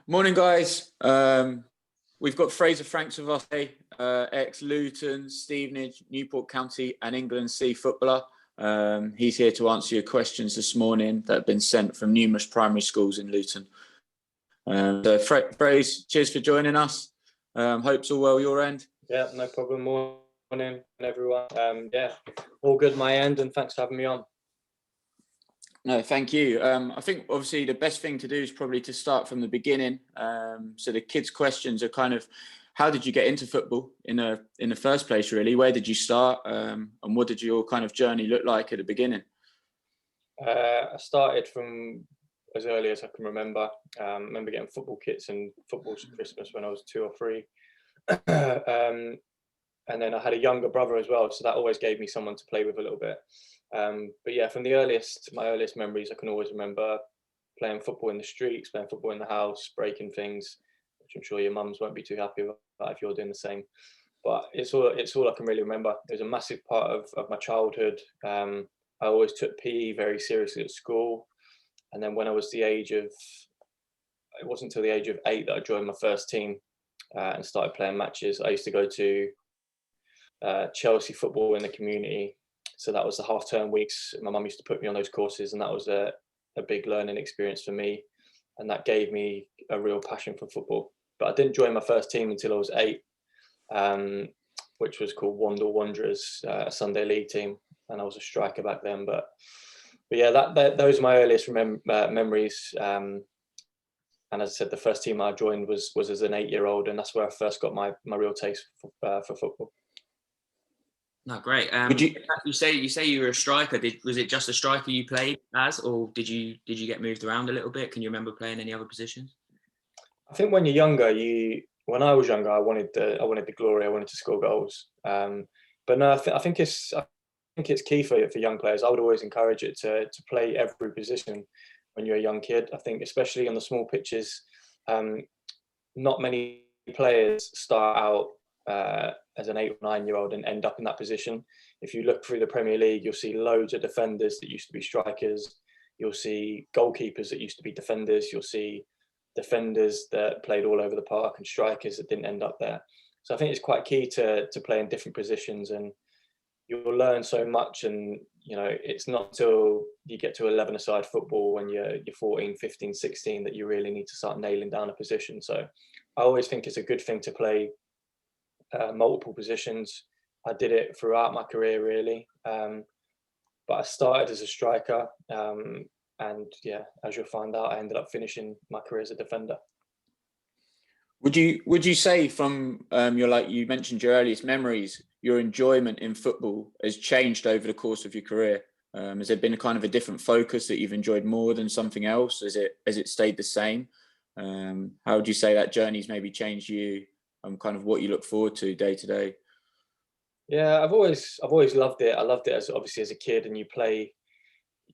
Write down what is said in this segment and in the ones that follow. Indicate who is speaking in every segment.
Speaker 1: Morning, guys. We've got Fraser Franks with us today, ex-Luton, Stevenage, Newport County and England C footballer. He's here to answer your questions this morning that have been sent from numerous primary schools in Luton. Fraser, cheers for joining us. Hope's all well your end.
Speaker 2: Yeah, no problem. Morning, everyone. All good my end, and thanks for having me on.
Speaker 1: No, thank you. I think obviously the best thing to do is probably to start from the beginning. So the kids' questions are kind of, how did you get into football in the first place, really? Where did you start? And what did your kind of journey look like at the beginning?
Speaker 2: I started from as early as I can remember. I remember getting football kits and footballs for Christmas when I was 2 or 3. And then I had a younger brother as well, so that always gave me someone to play with a little bit. But yeah, from my earliest memories, I can always remember playing football in the streets, playing football in the house, breaking things, which I'm sure your mums won't be too happy about if you're doing the same. But it's all I can really remember. It was a massive part of my childhood. I always took PE very seriously at school. And then when I was it wasn't until the age of 8 that I joined my first team and started playing matches. I used to go to Chelsea football in the community. So that was the half-term weeks. My mum used to put me on those courses, and that was a big learning experience for me. And that gave me a real passion for football. But I didn't join my first team until I was 8, which was called Wandle Wanderers, a Sunday League team. And I was a striker back then. But yeah, those are my earliest memories. And as I said, the first team I joined was as an 8-year-old, and that's where I first got my real taste for football.
Speaker 3: No, great. You say you were a striker. Was it just a striker you played as, or did you get moved around a little bit? Can you remember playing any other positions?
Speaker 2: I think when you're younger, when I was younger, I wanted the glory. I wanted to score goals. But no, I think it's key for young players. I would always encourage it to play every position when you're a young kid. I think especially on the small pitches, not many players start out as an 8 or 9-year-old and end up in that position. If you look through the Premier League, you'll see loads of defenders that used to be strikers. You'll see goalkeepers that used to be defenders. You'll see defenders that played all over the park and strikers that didn't end up there. So I think it's quite key to play in different positions, and you'll learn so much. And it's not until you get to 11-a-side football when you're 14, 15, 16 that you really need to start nailing down a position. So I always think it's a good thing to play multiple positions. I did it throughout my career, really, but I started as a striker, and yeah, as you'll find out, I ended up finishing my career as a defender.
Speaker 1: Would you say from you mentioned your earliest memories, your enjoyment in football has changed over the course of your career? Has there been a kind of a different focus that you've enjoyed more than something else? Has it stayed the same? How would you say that journey's maybe changed you, and kind of what you look forward to day to day?
Speaker 2: Yeah, I've always loved it. I loved it as a kid, and you play.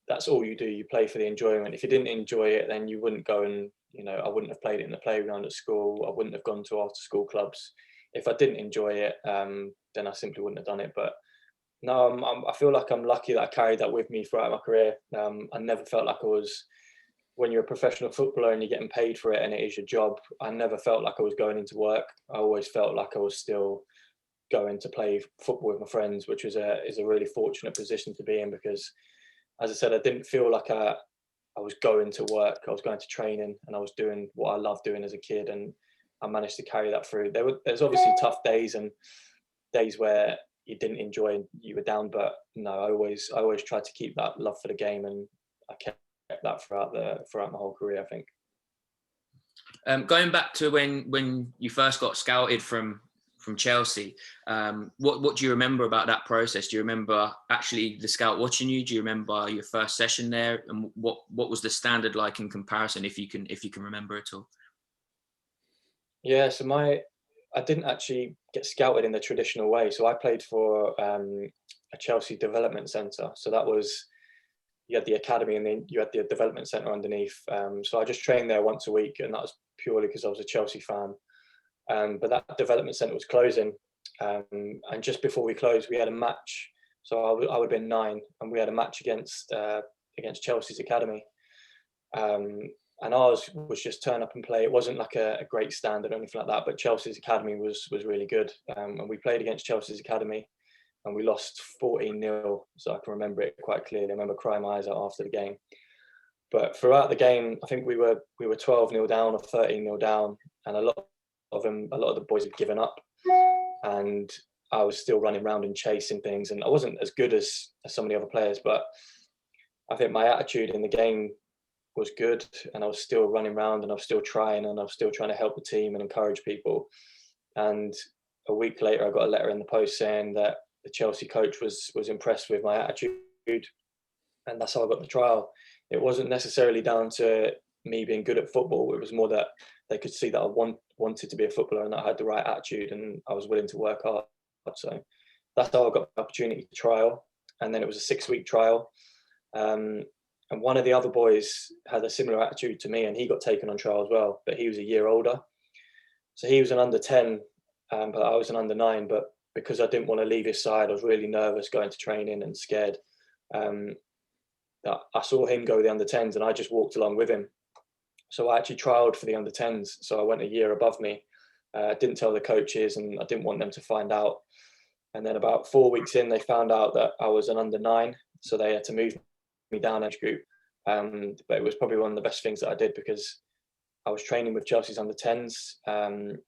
Speaker 2: That's all you do. You play for the enjoyment. If you didn't enjoy it, then you wouldn't go and I wouldn't have played it in the playground at school. I wouldn't have gone to after school clubs. If I didn't enjoy it, then I simply wouldn't have done it. But no, I feel like I'm lucky that I carried that with me throughout my career. I never felt like I was. When you're a professional footballer and you're getting paid for it and it is your job, I never felt like I was going into work. I always felt like I was still going to play football with my friends, which is a really fortunate position to be in, because, as I said, I didn't feel like I was going to work. I was going to training, and I was doing what I loved doing as a kid, and I managed to carry that through. There's obviously tough days and days where you didn't enjoy and you were down, but no, I always tried to keep that love for the game, and I kept that throughout my whole career, I think.
Speaker 3: Going back to when you first got scouted from Chelsea, what do you remember about that process? Do you remember actually the scout watching you? Do you remember your first session there, and what was the standard like in comparison, if you can remember at all?
Speaker 2: Yeah, so I didn't actually get scouted in the traditional way. So I played for a Chelsea development centre. So that was, you had the academy and then you had the development centre underneath. So I just trained there once a week, and that was purely because I was a Chelsea fan. But that development centre was closing, and just before we closed, we had a match. So I would have been 9, and we had a match against Chelsea's academy. And ours was just turn up and play. It wasn't like a great standard or anything like that, but Chelsea's academy was really good. And we played against Chelsea's academy and we lost 14-0. So I can remember it quite clearly. I remember crying my eyes out after the game. But throughout the game, I think we were 12-0 down or 13-0 down, and a lot of the boys had given up, and I was still running around and chasing things, and I wasn't as good as some of the other players, but I think my attitude in the game was good, and I was still running around, and I was still trying, and I was still trying to help the team and encourage people. And a week later, I got a letter in the post saying that the Chelsea coach was impressed with my attitude, and that's how I got the trial. It wasn't necessarily down to me being good at football. It was more that they could see that I wanted to be a footballer and that I had the right attitude and I was willing to work hard. So that's how I got the opportunity to trial. And then it was a 6-week trial. And one of the other boys had a similar attitude to me and he got taken on trial as well, but he was a year older. So he was an under 10, but I was an under 9. But because I didn't want to leave his side, I was really nervous going to training and scared. That I saw him go the under 10s and I just walked along with him. So I actually trialled for the under 10s. So I went a year above me. Didn't tell the coaches and I didn't want them to find out. And then about 4 weeks in, they found out that I was an under 9. So they had to move me down age group. But it was probably one of the best things that I did because I was training with Chelsea's under 10s and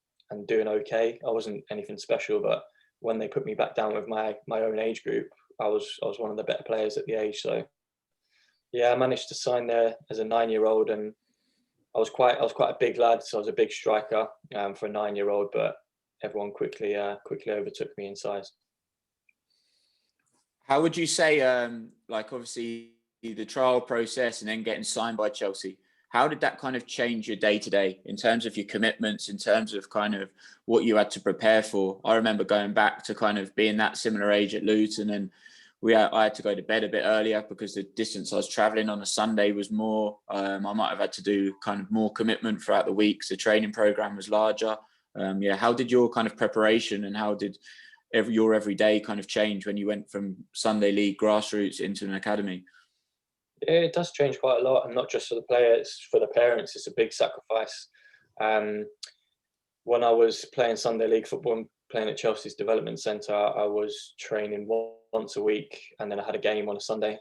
Speaker 2: doing okay. I wasn't anything special, but when they put me back down with my own age group, I was one of the better players at the age. So yeah, I managed to sign there as a 9-year-old, and I was quite a big lad, so I was a big striker for a 9-year-old. But everyone quickly overtook me in size.
Speaker 1: How would you say, like obviously the trial process and then getting signed by Chelsea, how did that kind of change your day to day in terms of your commitments, in terms of kind of what you had to prepare for? I remember going back to kind of being that similar age at Luton, and I had to go to bed a bit earlier because the distance I was traveling on a Sunday was more. I might have had to do kind of more commitment throughout the weeks. The training program was larger. How did your kind of preparation and how did your every day kind of change when you went from Sunday league grassroots into an academy?
Speaker 2: Yeah, it does change quite a lot, and not just for the players, for the parents. It's a big sacrifice. When I was playing Sunday league football and playing at Chelsea's development centre, I was training once a week, and then I had a game on a Sunday.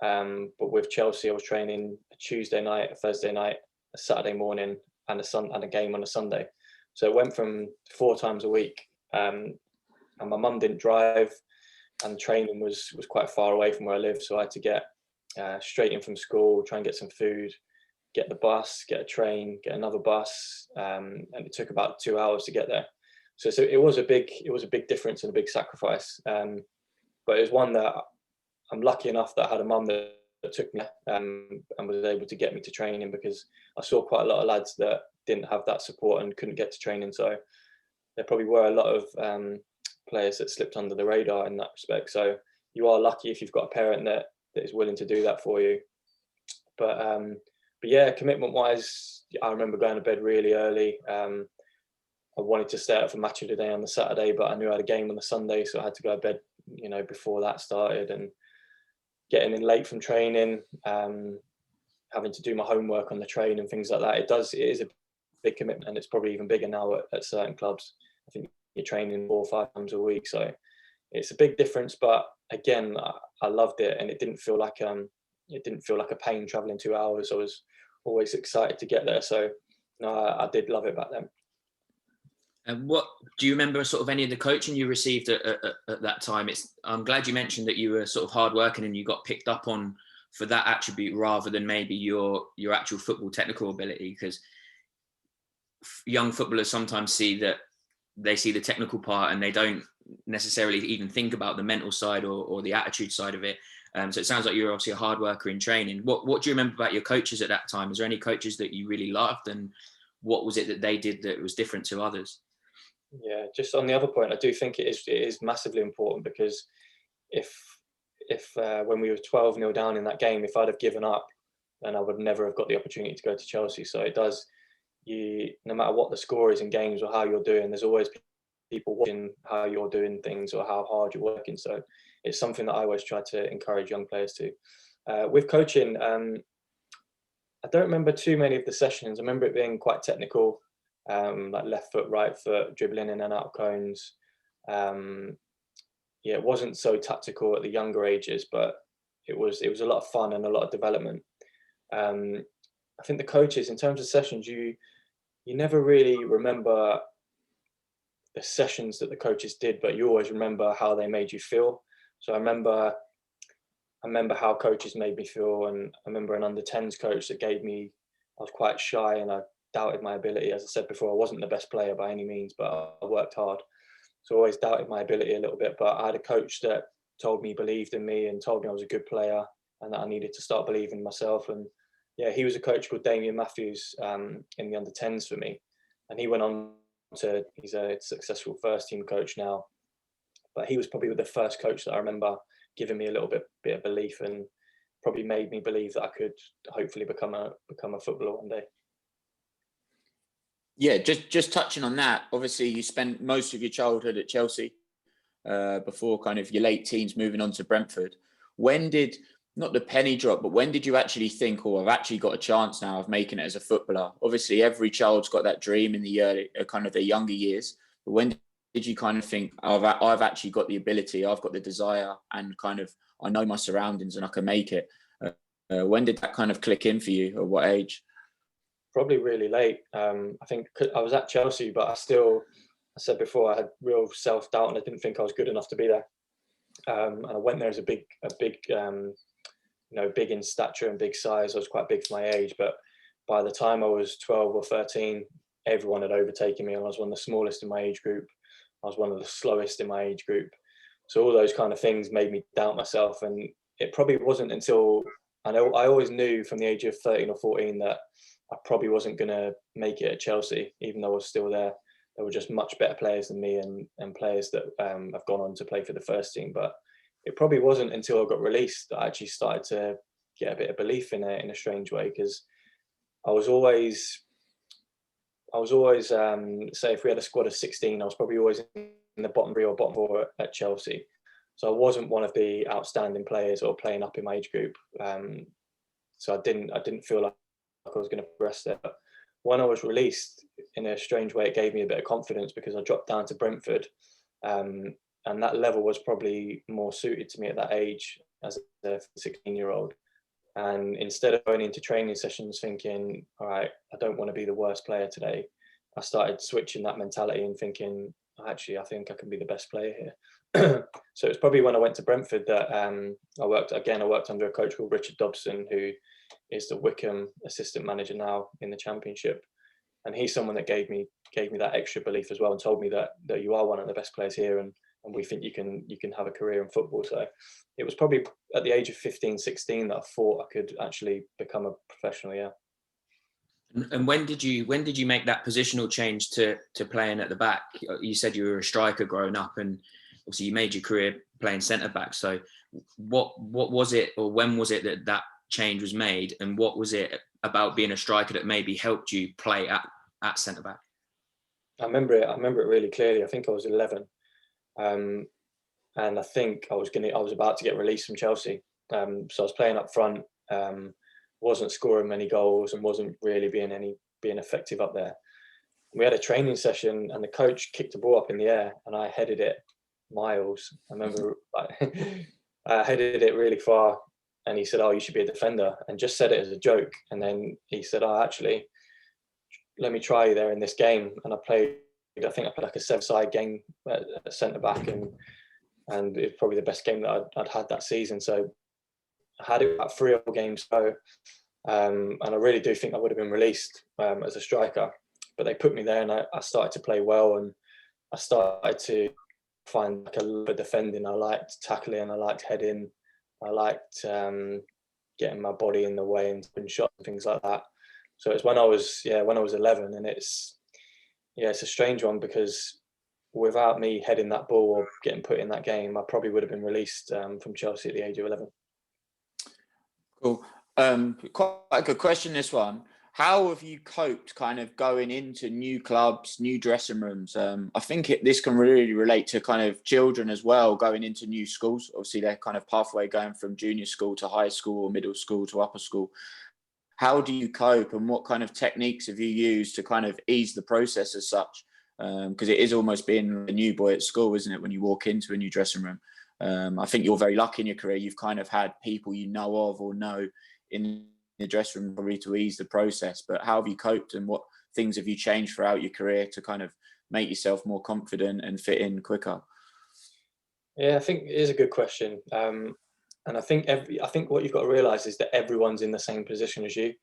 Speaker 2: But with Chelsea, I was training a Tuesday night, a Thursday night, a Saturday morning, and a game on a Sunday. So it went from 4 times a week. And my mum didn't drive, and training was quite far away from where I lived, so I had to get straight in from school, try and get some food, get the bus, get a train, get another bus, and it took about 2 hours to get there. So it was a big difference and a big sacrifice. But it was one that I'm lucky enough that I had a mum that took me and was able to get me to training, because I saw quite a lot of lads that didn't have that support and couldn't get to training. So there probably were a lot of players that slipped under the radar in that respect. So you are lucky if you've got a parent that is willing to do that for you. But yeah, commitment wise, I remember going to bed really early. I wanted to stay out for match of the day on the Saturday, but I knew I had a game on the Sunday, so I had to go to bed, before that started, and getting in late from training, having to do my homework on the train and things like that. It is a big commitment, and it's probably even bigger now at certain clubs. I think you're training 4 or 5 times a week, so it's a big difference. But again, I loved it, and it didn't feel like a pain traveling 2 hours. I was always excited to get there, so no, I did love it back then.
Speaker 3: And what do you remember sort of any of the coaching you received at that time? I'm glad you mentioned that you were sort of hardworking and you got picked up on for that attribute rather than maybe your actual football technical ability, because young footballers sometimes see the technical part and they don't necessarily even think about the mental side or the attitude side of it. So it sounds like you're obviously a hard worker in training. What do you remember about your coaches at that time? Is there any coaches that you really loved, and what was it that they did that was different to others?
Speaker 2: Yeah, just on the other point, I do think it is massively important, because if when we were 12-0 down in that game, if I'd have given up, then I would never have got the opportunity to go to Chelsea. So it does, no matter what the score is in games or how you're doing, there's always people watching how you're doing things or how hard you're working. So it's something that I always try to encourage young players to. With coaching, I don't remember too many of the sessions. I remember it being quite technical, like left foot, right foot, dribbling in and out of cones. Yeah, it wasn't so tactical at the younger ages, but it was a lot of fun and a lot of development. I think the coaches, in terms of sessions, you never really remember the sessions that the coaches did, but you always remember how they made you feel. So I remember how coaches made me feel, and I remember an under-10s coach that gave me. I was quite shy and I doubted my ability. As I said before, I wasn't the best player by any means, but I worked hard. So I always doubted my ability a little bit. But I had a coach that told me, believed in me, and told me I was a good player and that I needed to start believing in myself. And yeah, he was a coach called Damien Matthews in the under-10s for me, and he went on to. He's a successful first-team coach now, but he was probably the first coach that I remember giving me a little bit of belief, and probably made me believe that I could hopefully become a footballer one day.
Speaker 1: Yeah, just touching on that. Obviously, you spent most of your childhood at Chelsea before kind of your late teens moving on to Brentford. When did, not the penny drop, but when did you actually think, oh, I've actually got a chance now of making it as a footballer? Obviously, every child's got that dream in the early, kind of their younger years. But when did you kind of think, I've actually got the ability, I've got the desire, and kind of I know my surroundings and I can make it? When did that kind of click in for you? At what age?
Speaker 2: Probably really late. I think I was at Chelsea, but I said before, I had real self-doubt and I didn't think I was good enough to be there. And I went there as a big, big in stature and big size. I was quite big for my age, but by the time I was 12 or 13, everyone had overtaken me, and I was one of the smallest in my age group. I was one of the slowest in my age group. So all those kind of things made me doubt myself. And it probably wasn't until I always knew from the age of 13 or 14 that I probably wasn't going to make it at Chelsea, even though I was still there. There were just much better players than me, and players that have gone on to play for the first team. But it probably wasn't until I got released that I actually started to get a bit of belief in it in a strange way, because I was always say if we had a squad of 16, I was probably always in the bottom 3 or bottom 4 at Chelsea. So I wasn't one of the outstanding players or playing up in my age group. So I didn't feel like I was going to progress there. But when I was released, in a strange way, it gave me a bit of confidence, because I dropped down to Brentford, and that level was probably more suited to me at that age as a 16-year-old. And instead of going into training sessions thinking, all right, I don't want to be the worst player today, I started switching that mentality and thinking, actually, I think I can be the best player here. So it's probably when I went to Brentford that I worked under a coach called Richard Dobson, who is the Wickham assistant manager now in the Championship. And he's someone that gave me that extra belief as well, and told me that you are one of the best players here, and we think you can have a career in football. So it was probably at the age of 15, 16 that I thought I could actually become a professional. Yeah.
Speaker 3: And when did you make that positional change to playing at the back? You said you were a striker growing up, and obviously you made your career playing centre back. So what was it, or when was it that change was made, and what was it about being a striker that maybe helped you play at centre back?
Speaker 2: I remember it really clearly. I think I was 11. And I think I was about to get released from Chelsea. So I was playing up front, wasn't scoring many goals and wasn't really being effective up there. We had a training session and the coach kicked the ball up in the air and I headed it miles. I remember I headed it really far, and he said, "Oh, you should be a defender," and just said it as a joke. And then he said, "Oh, actually, let me try you there in this game." And I played like a 7-side game at centre back, and it's probably the best game that I'd had that season. So I had it about 3 or 4 games ago, and I really do think I would have been released as a striker. But they put me there, and I started to play well, and I started to find like a love of defending. I liked tackling, I liked heading, I liked getting my body in the way and putting shots and things like that. So it's when I was 11, and it's a strange one, because without me heading that ball or getting put in that game, I probably would have been released from Chelsea at the age of 11.
Speaker 1: Cool. Quite a good question, this one. How have you coped kind of going into new clubs, new dressing rooms? I think this can really relate to kind of children as well, going into new schools. Obviously, their kind of pathway going from junior school to high school or middle school to upper school. how do you cope, and what kind of techniques have you used to kind of ease the process as such? Because it is almost being a new boy at school, isn't it, when you walk into a new dressing room? I think you're very lucky in your career. You've kind of had people you know of or know in the dressing room probably to ease the process. But how have you coped, and what things have you changed throughout your career to kind of make yourself more confident and fit in quicker?
Speaker 2: Yeah, I think it is a good question. And I think what you've got to realise is that everyone's in the same position as you.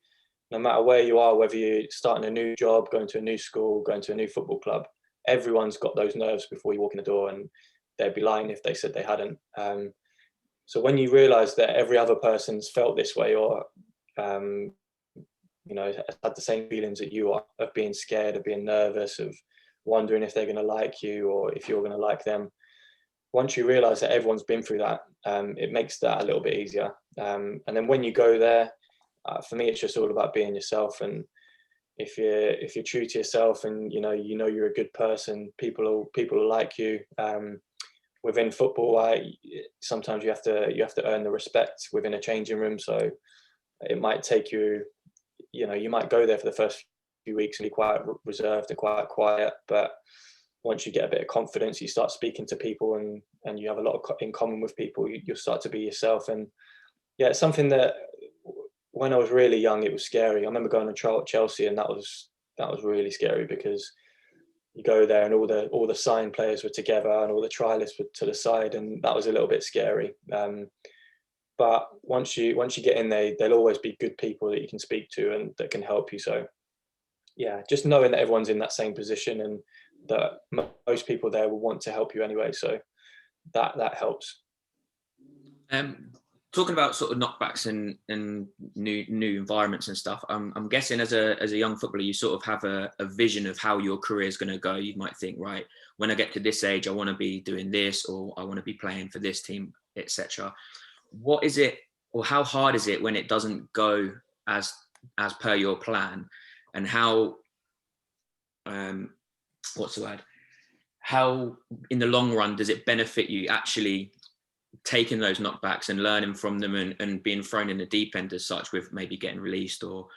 Speaker 2: No matter where you are, whether you're starting a new job, going to a new school, going to a new football club, everyone's got those nerves before you walk in the door, and they'd be lying if they said they hadn't. So when you realise that every other person's felt this way, or had the same feelings that you are, of being scared, of being nervous, of wondering if they're going to like you or if you're going to like them. Once you realise that everyone's been through that, it makes that a little bit easier. And then when you go there, for me, it's just all about being yourself. And if you're true to yourself, and you know you're a good person, people will like you. Within football, sometimes you have to earn the respect within a changing room. So it might take you, you might go there for the first few weeks and be quite reserved and quite quiet, but once you get a bit of confidence, you start speaking to people, and you have a lot in common with people. You'll start to be yourself. And yeah, it's something that when I was really young, it was scary. I remember going on trial at Chelsea, and that was really scary, because you go there and all the signed players were together and all the trialists were to the side, and that was a little bit scary. But once you get in there, there'll always be good people that you can speak to and that can help you. So yeah, just knowing that everyone's in that same position, and that most people there will want to help you anyway. So that helps.
Speaker 3: Talking about sort of knockbacks and new environments and stuff, I'm guessing as a young footballer, you sort of have a vision of how your career is going to go. You might think, right, when I get to this age, I want to be doing this, or I want to be playing for this team, etc. What is it, or how hard is it when it doesn't go as per your plan? And how what's the word? How in the long run does it benefit you actually taking those knockbacks and learning from them, and being thrown in the deep end as such, with maybe getting released or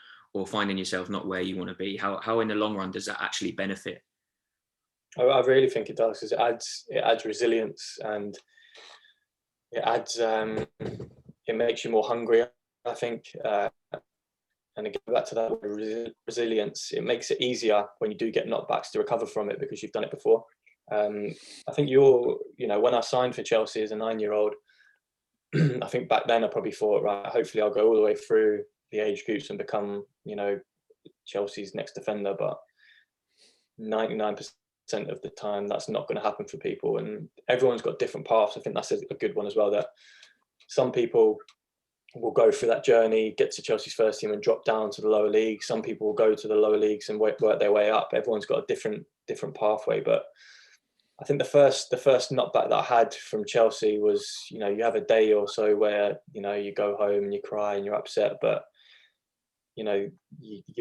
Speaker 3: finding yourself not where you want to be? How in the long run does that actually benefit?
Speaker 2: I really think it does, because it adds resilience, and it adds it makes you more hungry, I think. And again, back to that resilience, it makes it easier when you do get knockbacks to recover from it, because you've done it before. I think when I signed for Chelsea as a 9-year-old, I think back then I probably thought, right, hopefully I'll go all the way through the age groups and become, Chelsea's next defender. But 99% of the time, that's not going to happen for people, and everyone's got different paths. I think that's a good one as well, that some people will go through that journey, get to Chelsea's first team and drop down to the lower league. Some people will go to the lower leagues and work their way up. Everyone's got a different pathway. But I think the first knockback that I had from Chelsea was, you have a day or so where, you go home and you cry and you're upset, but, you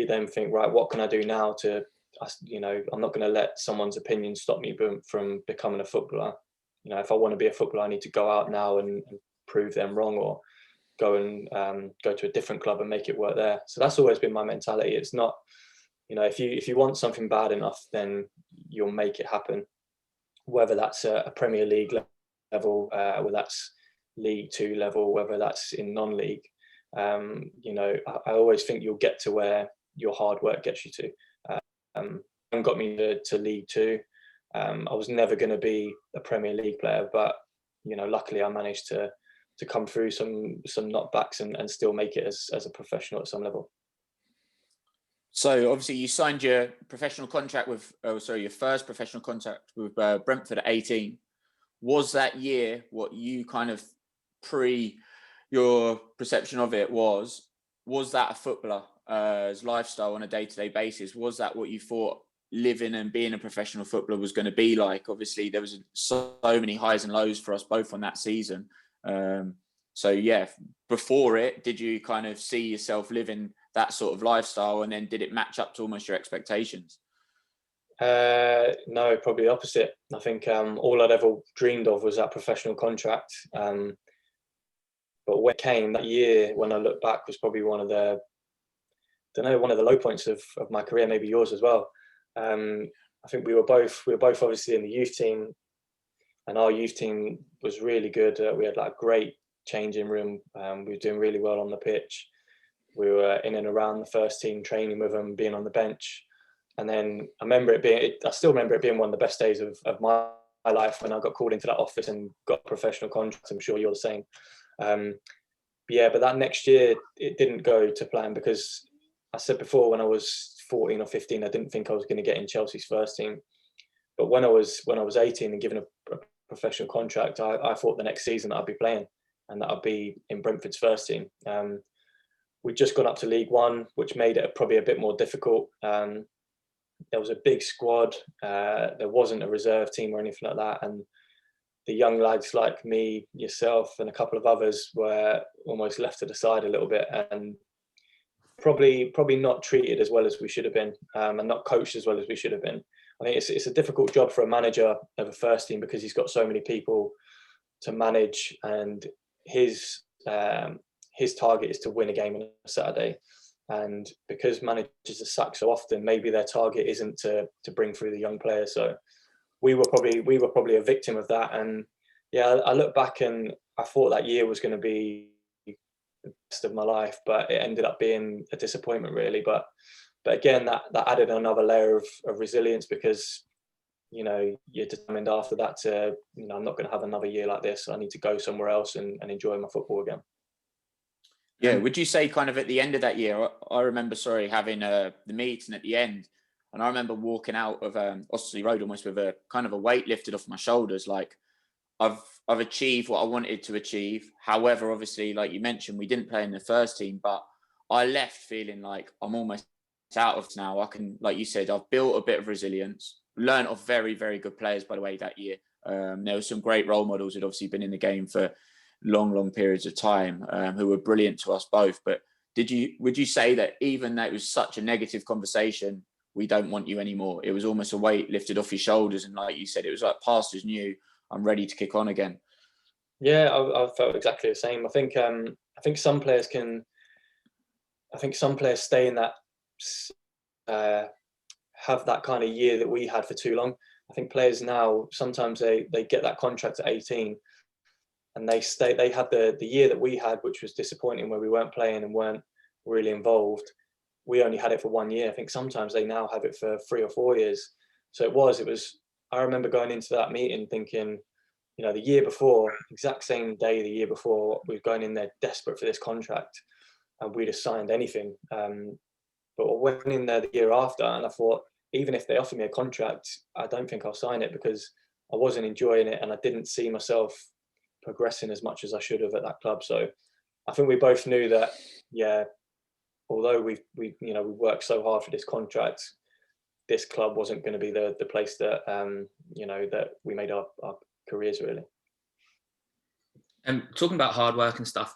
Speaker 2: then think, right, what can I do now to, I'm not going to let someone's opinion stop me from becoming a footballer. If I want to be a footballer, I need to go out now and prove them wrong, or go to a different club and make it work there. So that's always been my mentality. It's not, if you want something bad enough, then you'll make it happen. Whether that's a Premier League level, whether that's League 2 level, whether that's in non-league, I always think you'll get to where your hard work gets you to. And got me to League 2. I was never going to be a Premier League player, but luckily I managed to come through some knockbacks and still make it as a professional at some level.
Speaker 1: So obviously you signed your professional contract your first professional contract with Brentford at 18. Was that year what you kind of your perception of it was that a footballer's lifestyle on a day-to-day basis? Was that what you thought living and being a professional footballer was going to be like? Obviously there was so many highs and lows for us both on that season. So yeah, before it, did you kind of see yourself living that sort of lifestyle, and then did it match up to almost your expectations?
Speaker 2: No, probably the opposite. I think all I'd ever dreamed of was that professional contract. But when it came, that year, when I look back, was probably one of the don't know, one of the low points of my career, maybe yours as well. I think we were both obviously in the youth team, and our youth team was really good. We had like a great changing room. We were doing really well on the pitch. We were in and around the first team, training with them, being on the bench. And then I still remember it being one of the best days of my life when I got called into that office and got a professional contract. I'm sure you're the same. But that next year, it didn't go to plan, because I said before, when I was 14 or 15, I didn't think I was going to get in Chelsea's first team. But when I was 18 and given a professional contract, I thought the next season that I'd be playing and that I'd be in Brentford's first team. We'd just gone up to League One, which made it probably a bit more difficult. There was a big squad. There wasn't a reserve team or anything like that. And the young lads like me, yourself, and a couple of others were almost left to the side a little bit, and probably not treated as well as we should have been, and not coached as well as we should have been. I think it's a difficult job for a manager of a first team, because he's got so many people to manage, and his target is to win a game on a Saturday. And because managers are sacked so often, maybe their target isn't to bring through the young players. So we were probably a victim of that. And yeah, I look back and I thought that year was going to be the best of my life, but it ended up being a disappointment, really. But again, that added another layer of resilience, because you're determined after that to, I'm not going to have another year like this. I need to go somewhere else and enjoy my football again.
Speaker 1: Yeah, would you say kind of at the end of that year, I remember, having the meeting at the end, and I remember walking out of Osterley Road almost with a kind of a weight lifted off my shoulders, like I've achieved what I wanted to achieve. However, obviously, like you mentioned, we didn't play in the first team, but I left feeling like I'm almost out of now. I can, like you said, I've built a bit of resilience, learned off very, very good players, by the way, that year. There were some great role models who'd obviously been in the game for long periods of time, who were brilliant to us both. But would you say that even though it was such a negative conversation, we don't want you anymore, it was almost a weight lifted off your shoulders, and like you said, it was like pastors knew, I'm ready to kick on again?
Speaker 2: Yeah, I felt exactly the same. I think some players stay in that, have that kind of year that we had for too long. I think players now, sometimes they get that contract at 18 and they had the year that we had, which was disappointing, where we weren't playing and weren't really involved. We only had it for 1 year. I think sometimes they now have it for 3 or 4 years. So it was, I remember going into that meeting thinking, the year before, exact same day, the year before, we were going in there desperate for this contract and we'd have signed anything. But I went in there the year after and I thought, even if they offer me a contract, I don't think I'll sign it, because I wasn't enjoying it and I didn't see myself progressing as much as I should have at that club. So I think we both knew that, yeah, although we worked so hard for this contract, this club wasn't going to be the place that that we made our careers, really.
Speaker 3: And talking about hard work and stuff,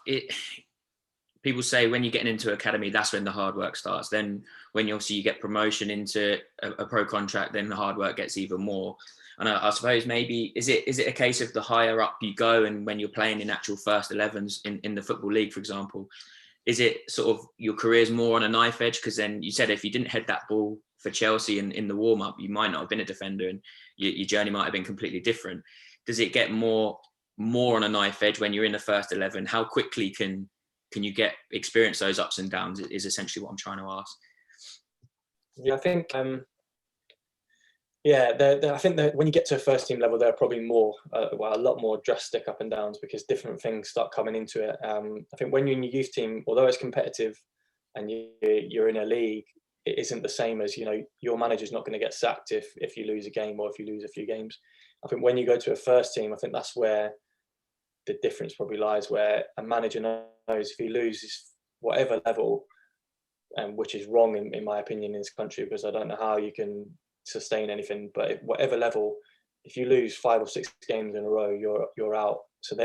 Speaker 3: people say when you're getting into academy, that's when the hard work starts. Then when you get promotion into a pro contract, then the hard work gets even more. And I suppose maybe is it a case of the higher up you go, and when you're playing in actual first 11s in the Football League, for example, is it sort of your career's more on a knife edge? Because then you said if you didn't head that ball for Chelsea in the warm up, you might not have been a defender, and your journey might have been completely different. Does it get more on a knife edge when you're in the first 11? How quickly can you experience those ups and downs is essentially what I'm trying to ask.
Speaker 2: Yeah, I think I think that when you get to a first team level, there are probably more, a lot more drastic up and downs, because different things start coming into it. I think when you're in your youth team, although it's competitive and you're in a league, it isn't the same as, your manager's not going to get sacked if you lose a game or if you lose a few games. I think when you go to a first team, I think that's where the difference probably lies, where a manager knows if he loses whatever level, which is wrong in my opinion in this country, because I don't know how you can sustain anything, but at whatever level, if you lose 5 or 6 games in a row, you're out. So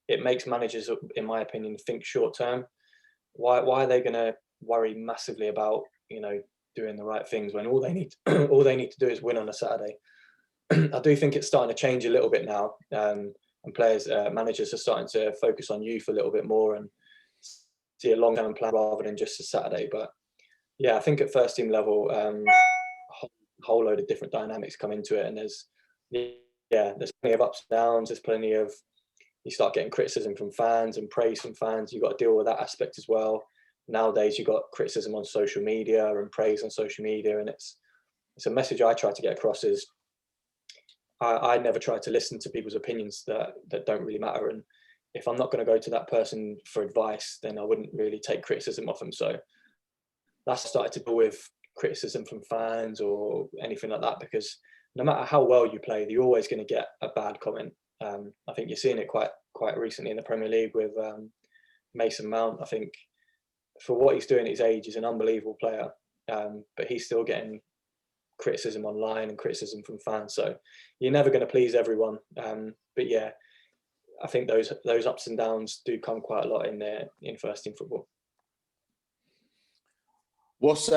Speaker 2: it makes managers, in my opinion, think short term. Why are they going to worry massively about doing the right things when all they need to do is win on a Saturday? I do think it's starting to change a little bit now, and managers are starting to focus on youth a little bit more and see a long-term plan rather than just a Saturday. But Yeah, I think at first team level, whole load of different dynamics come into it, and there's plenty of ups and downs. There's plenty of, you start getting criticism from fans and praise from fans. You've got to deal with that aspect as well. Nowadays, you've got criticism on social media and praise on social media, and it's a message I try to get across is I never try to listen to people's opinions that don't really matter. And if I'm not going to go to that person for advice, then I wouldn't really take criticism off them. So that's started to deal with criticism from fans or anything like that, because no matter how well you play, you're always going to get a bad comment. I think you're seeing it quite recently in the Premier League with Mason Mount. I think for what he's doing at his age, he's an unbelievable player, but he's still getting criticism online and criticism from fans. So you're never going to please everyone. But yeah, I think those ups and downs do come quite a lot in first team football.
Speaker 1: What's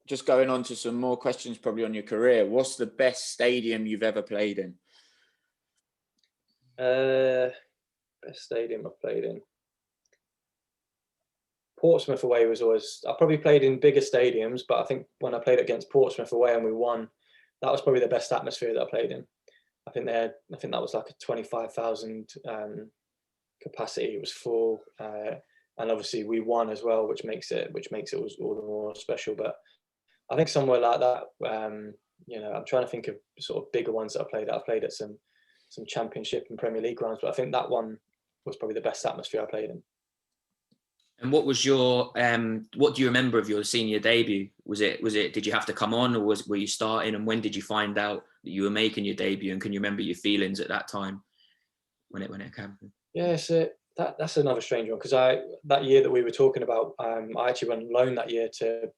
Speaker 1: just going on to some more questions probably on your career. What's the best stadium you've ever played in?
Speaker 2: Best stadium I've played in. Portsmouth away was always, I probably played in bigger stadiums, but I think when I played against Portsmouth away and we won, that was probably the best atmosphere that I played in. I think that was like a 25,000 capacity. It was full, and obviously we won as well, which makes it all the more special. But I think somewhere like that, I'm trying to think of sort of bigger ones that I played at. I played at some Championship and Premier League grounds, but I think that one was probably the best atmosphere I played in.
Speaker 3: And what was your what do you remember of your senior debut? Was it did you have to come on, or were you starting? And when did you find out that you were making your debut? And can you remember your feelings at that time when it happened?
Speaker 2: Yeah, so that's another strange one, because that year that we were talking about, I actually went on loan that year to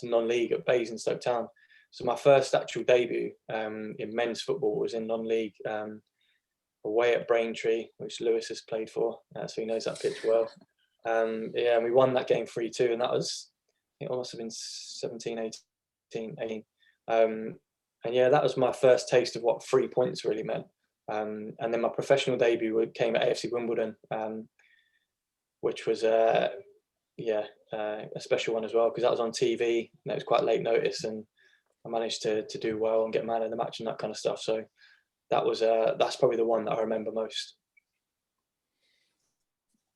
Speaker 2: non-league at Basingstoke Town. So my first actual debut in men's football was in non-league away at Braintree, which Lewis has played for, so he knows that pitch well. And we won that game 3-2, and that was, I think it must have been 17, 18. And yeah, that was my first taste of what 3 points really meant. And then my professional debut came at AFC Wimbledon, which was a special one as well, because that was on TV and it was quite late notice, and I managed to do well and get man of the match and that kind of stuff. So that's probably the one that I remember most.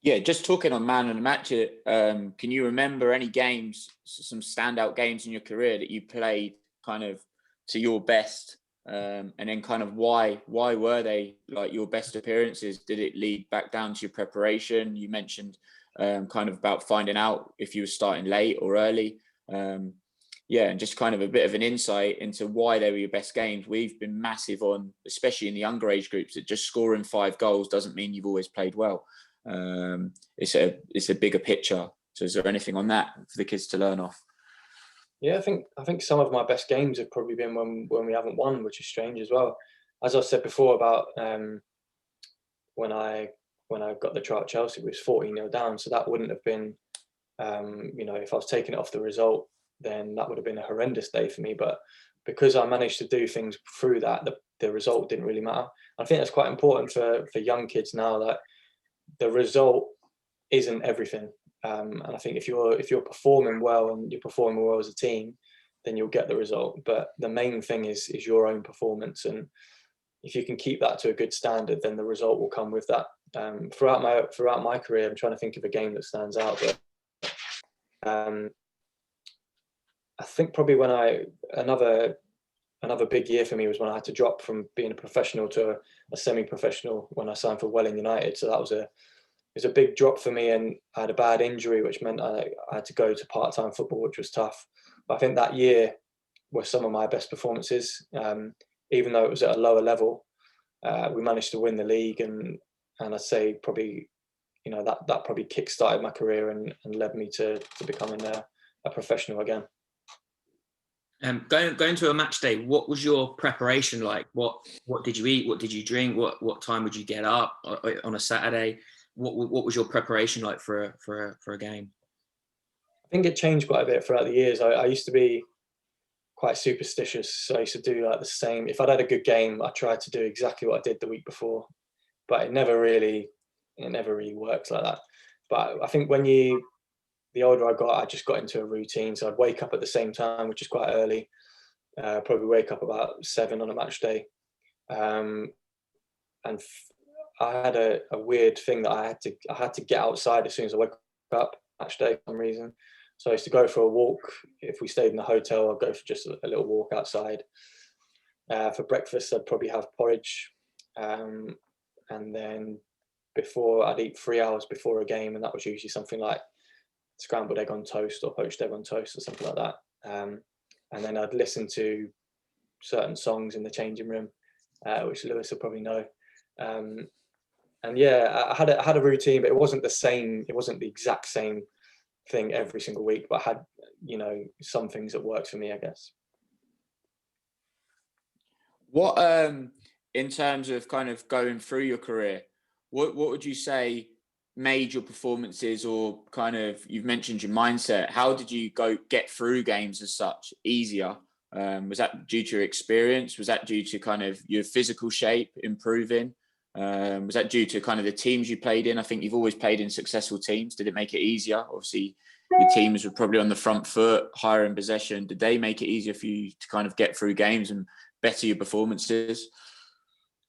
Speaker 1: Yeah, just talking on man of the match, can you remember any games, some standout games in your career that you played kind of to your best? And then kind of why were they like your best appearances? Did it lead back down to your preparation? You mentioned kind of about finding out if you were starting late or early. And just kind of a bit of an insight into why they were your best games. We've been massive on, especially in the younger age groups, that just scoring 5 goals doesn't mean you've always played well. It's a bigger picture. So is there anything on that for the kids to learn off?
Speaker 2: Yeah, I think some of my best games have probably been when we haven't won, which is strange as well. As I said before about when I got the try at Chelsea, we was 14-0 down, so that wouldn't have been, if I was taking it off the result, then that would have been a horrendous day for me. But because I managed to do things through that, the result didn't really matter. I think that's quite important for young kids now, that the result isn't everything. And I think if you're performing well and you're performing well as a team, then you'll get the result. But the main thing is your own performance, and if you can keep that to a good standard, then the result will come with that. Throughout my career, I'm trying to think of a game that stands out, but I think probably another big year for me was when I had to drop from being a professional to a semi-professional when I signed for Welling United. So that was a big drop for me, and I had a bad injury, which meant I had to go to part-time football, which was tough. But I think that year was some of my best performances, even though it was at a lower level. We managed to win the league, and I'd say probably, that probably kick-started my career and led me to becoming a professional again.
Speaker 3: Going to a match day, what was your preparation like? What did you eat? What did you drink? What time would you get up on a Saturday? What was your preparation like for a game?
Speaker 2: I think it changed quite a bit throughout the years. I used to be quite superstitious, so I used to do like the same. If I'd had a good game, I tried to do exactly what I did the week before, but it never really works like that. But I think the the older I got, I just got into a routine. So I'd wake up at the same time, which is quite early. Probably wake up about 7 on a match day. And I had a weird thing that I had to get outside as soon as I woke up match day for some reason. So I used to go for a walk. If we stayed in the hotel, I'd go for just a little walk outside. For breakfast, I'd probably have porridge. And then I'd eat 3 hours before a game, and that was usually something like scrambled egg on toast or poached egg on toast or something like that. And then I'd listen to certain songs in the changing room, which Lewis will probably know. And yeah, I had a routine, but it wasn't the same. It wasn't the exact same thing every single week, but I had, some things that worked for me, I guess.
Speaker 1: What, in terms of kind of going through your career, what would you say made your performances, or kind of, you've mentioned your mindset, how did you get through games as such easier? Was that due to your experience? Was that due to kind of your physical shape improving? Was that due to kind of the teams you played in? I think you've always played in successful teams. Did it make it easier? Obviously, your teams were probably on the front foot, higher in possession. Did they make it easier for you to kind of get through games and better your performances?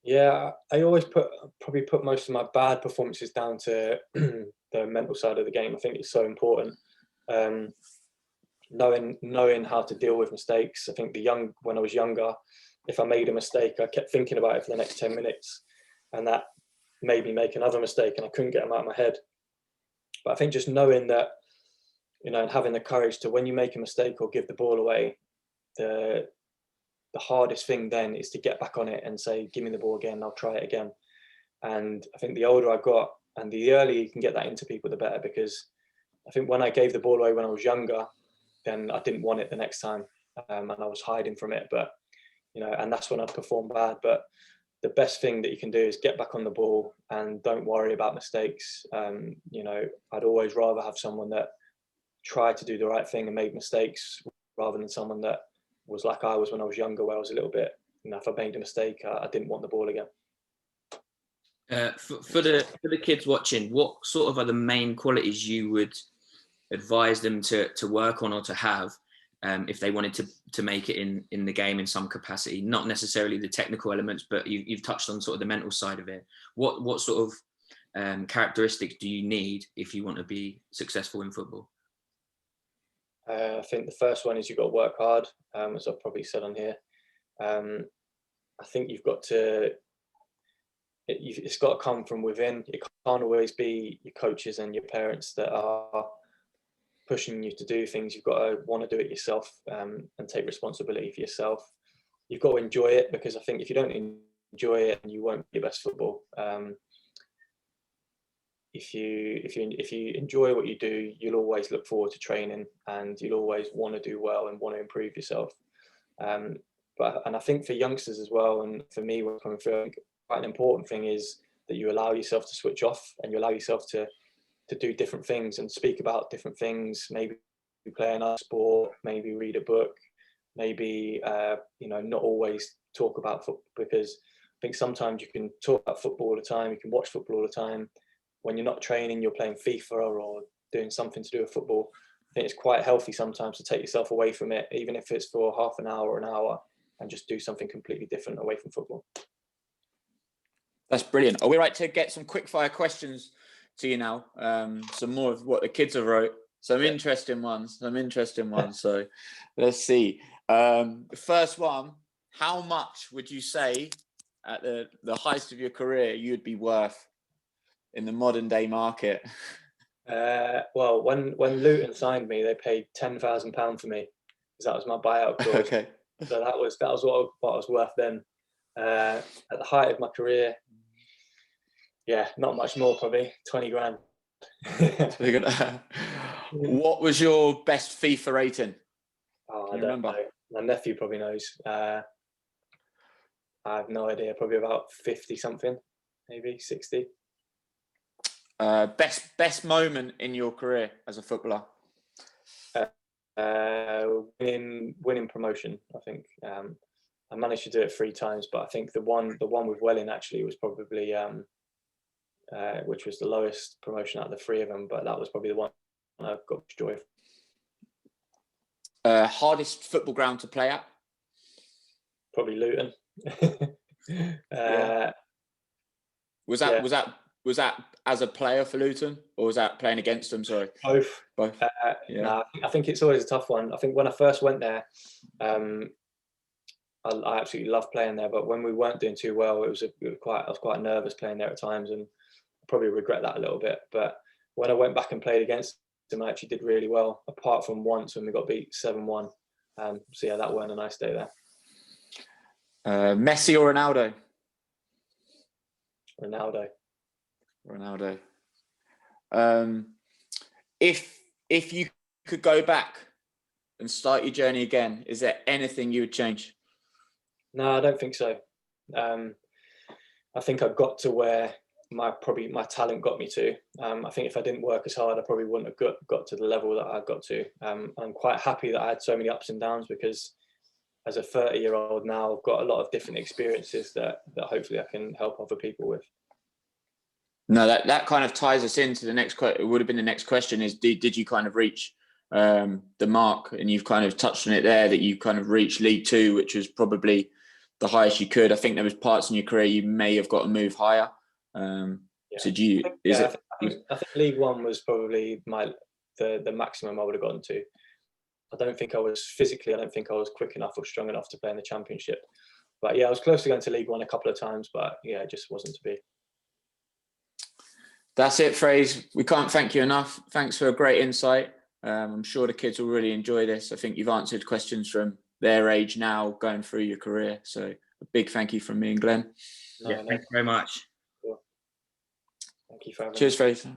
Speaker 2: Yeah, I always probably put most of my bad performances down to the mental side of the game. I think it's so important. Knowing how to deal with mistakes. I think when I was younger, if I made a mistake, I kept thinking about it for the next 10 minutes, and that made me make another mistake, and I couldn't get them out of my head. But I think just knowing that, and having the courage to, when you make a mistake or give the ball away, the hardest thing then is to get back on it and say, give me the ball again, I'll try it again. And I think the older I got, and the earlier you can get that into people, the better, because I think when I gave the ball away when I was younger, then I didn't want it the next time, and I was hiding from it. But and that's when I'd perform bad. But the best thing that you can do is get back on the ball and don't worry about mistakes. I'd always rather have someone that tried to do the right thing and made mistakes, rather than someone that was like I was when I was younger, where I was a little bit, if I made a mistake, I didn't want the ball again.
Speaker 3: For the kids watching, what sort of are the main qualities you would advise them to work on or to have if they wanted to make it in the game in some capacity? Not necessarily the technical elements, but you've touched on sort of the mental side of it. What sort of characteristics do you need if you want to be successful in football?
Speaker 2: I think the first one is you've got to work hard, as I've probably said on here. I think you've got to, it's got to come from within. It can't always be your coaches and your parents that are pushing you to do things. You've got to want to do it yourself, and take responsibility for yourself. You've got to enjoy it, because I think if you don't enjoy it, you won't be your best football. If you enjoy what you do, you'll always look forward to training, and you'll always want to do well and want to improve yourself. And I think for youngsters as well, and for me, when coming through, I think quite an important thing is that you allow yourself to switch off, and you allow yourself to do different things and speak about different things. Maybe play another sport, maybe read a book, maybe not always talk about football, because I think sometimes you can talk about football all the time, you can watch football all the time. When you're not training, you're playing FIFA or doing something to do with football. I think it's quite healthy sometimes to take yourself away from it, even if it's for half an hour or an hour, and just do something completely different away from football.
Speaker 1: That's brilliant. Are we right to get some quick fire questions to you now? Some more of what the kids have wrote. Some interesting ones. So let's see. The first one, how much would you say at the height of your career you'd be worth in the modern day market?
Speaker 2: Well, when Luton signed me, they paid £10,000 for me, because that was my buyout clause.
Speaker 1: Okay.
Speaker 2: So that was what I was worth then. At the height of my career, not much more, probably 20 grand.
Speaker 1: What was your best FIFA rating?
Speaker 2: I don't know. My nephew probably knows. I have no idea. Probably about 50 something, maybe 60.
Speaker 1: Best moment in your career as a footballer?
Speaker 2: Winning promotion. I think I managed to do it 3 times, but I think the one with Welling actually was probably which was the lowest promotion out of the 3 of them, but that was probably the one I've got joy.
Speaker 1: Hardest football ground to play at?
Speaker 2: Probably Luton.
Speaker 1: Yeah. Was that as a player for Luton, or was that playing against them? Sorry.
Speaker 2: Both.
Speaker 1: Yeah.
Speaker 2: Nah, I think it's always a tough one. I think when I first went there, I absolutely loved playing there. But when we weren't doing too well, I was quite nervous playing there at times, and I probably regret that a little bit. But when I went back and played against them, I actually did really well, apart from once when we got beat 7-1. So yeah, that weren't a nice day there.
Speaker 1: Messi or Ronaldo? Ronaldo. If you could go back and start your journey again, is there anything you would change?
Speaker 2: No, I don't think so. I think I got to where my talent got me to. I think if I didn't work as hard, I probably wouldn't have got to the level that I got to. I'm quite happy that I had so many ups and downs, because as a 30-year-old now, I've got a lot of different experiences that hopefully I can help other people with.
Speaker 1: No, that kind of ties us into the next question. It would have been the next question is, did you kind of reach the mark? And you've kind of touched on it there, that you kind of reached League Two, which was probably the highest you could. I think there was parts in your career you may have got to move higher. So do you?
Speaker 2: I think League One was probably the maximum I would have gotten to. I don't think I was quick enough or strong enough to play in the Championship. But yeah, I was close to going to League One a couple of times, but yeah, it just wasn't to be.
Speaker 1: That's it, Fraser. We can't thank you enough. Thanks for a great insight. I'm sure the kids will really enjoy this. I think you've answered questions from their age now, going through your career. So a big thank you from me and Glenn.
Speaker 3: Thank you very much.
Speaker 2: Cool. Thank you for having me.
Speaker 1: Cheers, Fraser.